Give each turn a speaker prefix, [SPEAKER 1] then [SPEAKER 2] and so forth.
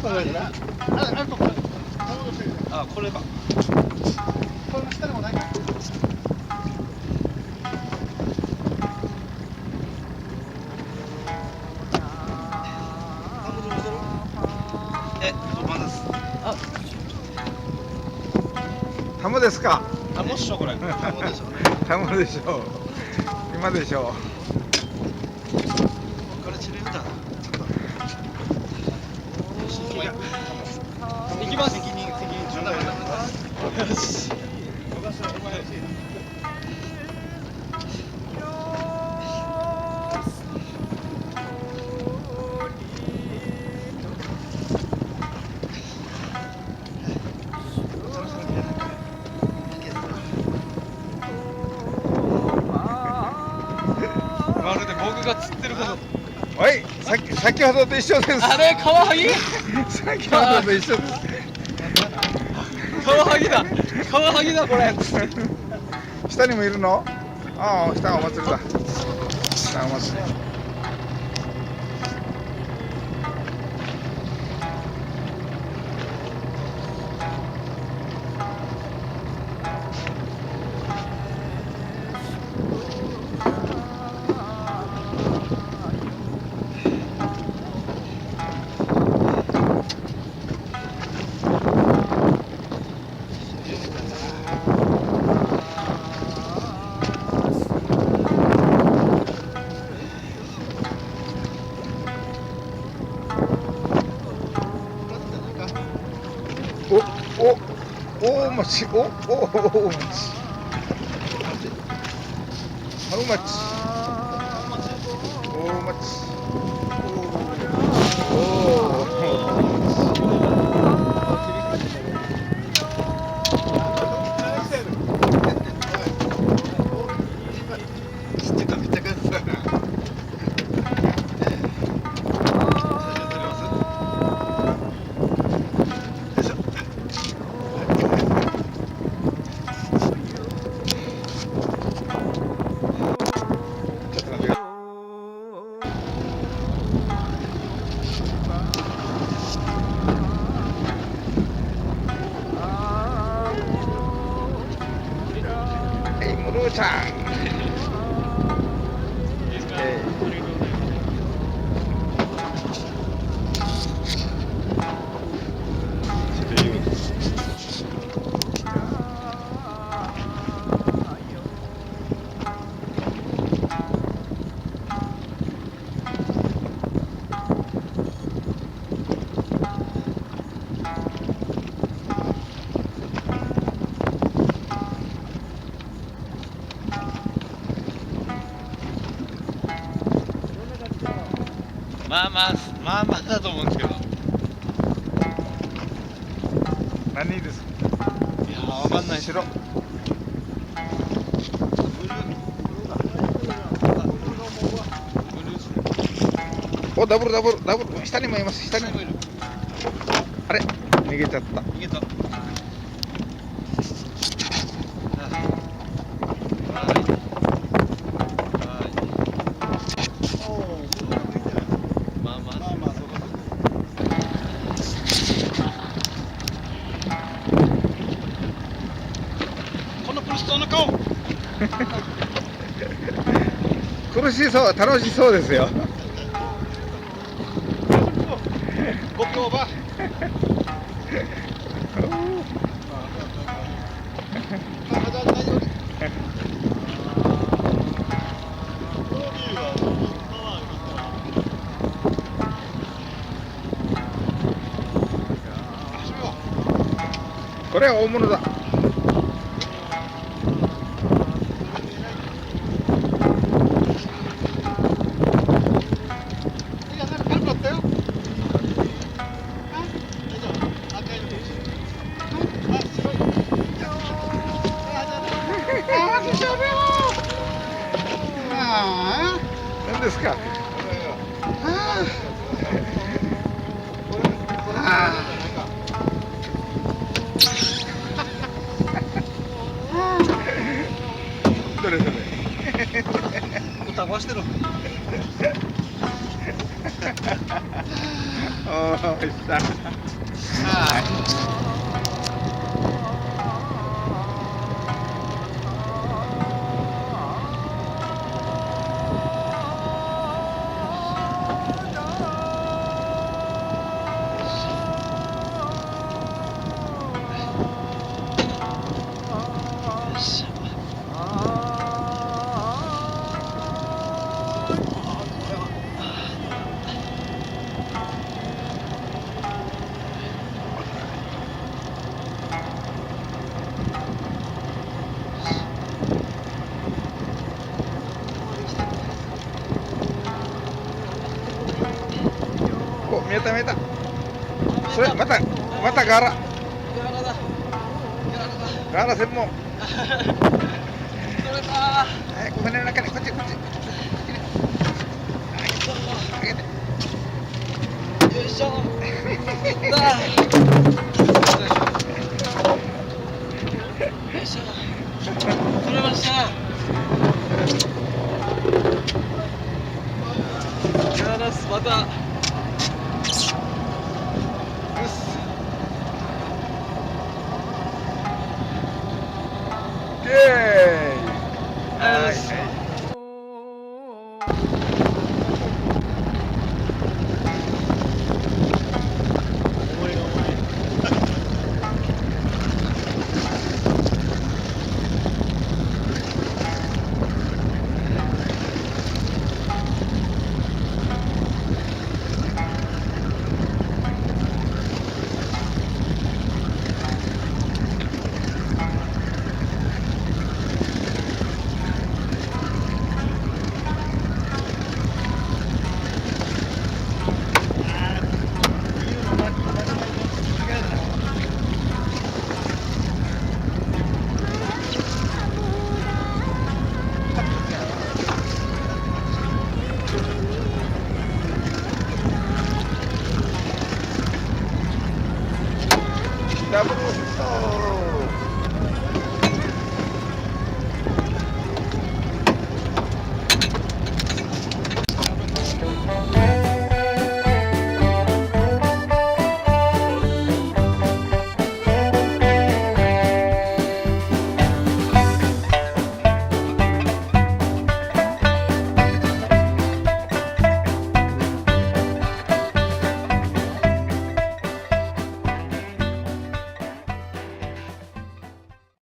[SPEAKER 1] とないかな。あとこれ。あ、これか。これの下でもないか。まだです。あ、
[SPEAKER 2] タモですか。
[SPEAKER 1] タモっしょこれ。タモでしょうね。
[SPEAKER 2] タモでしょう。今でしょう。
[SPEAKER 1] これチリフだ。ちょっと。
[SPEAKER 3] 行きます。
[SPEAKER 1] 責任重大だ。よし。
[SPEAKER 3] まるで僕が釣ってること。
[SPEAKER 2] はい、先ほどと一緒です。
[SPEAKER 3] あれ、カワハギ？
[SPEAKER 2] 先ほどと一緒です。
[SPEAKER 3] カワハギだ。カワハギだこれ。
[SPEAKER 2] 下にもいるの？ああ、下はお祭りだ。下はお祭り。大町、大町、ちゃん。
[SPEAKER 3] まあだと思うんですけど。
[SPEAKER 2] 何ですか。
[SPEAKER 3] いや、わかんない。
[SPEAKER 2] 白。お、ダブル、下にもいます。下にもいる。あれ、逃げちゃった。
[SPEAKER 3] 逃げた。
[SPEAKER 2] 苦しそう、楽しそうですよ。
[SPEAKER 1] ご評判。
[SPEAKER 2] これは大物だ。何ですか。したお、見えた見えた。それまたガラ専門。
[SPEAKER 3] 取れた
[SPEAKER 2] はい、船の中にこっち上げて。
[SPEAKER 3] よいしょ取ったよいしょ取れましたガラスまた
[SPEAKER 2] よし。イエーイ。はい。
[SPEAKER 1] 重いの重い。
[SPEAKER 2] ダブル。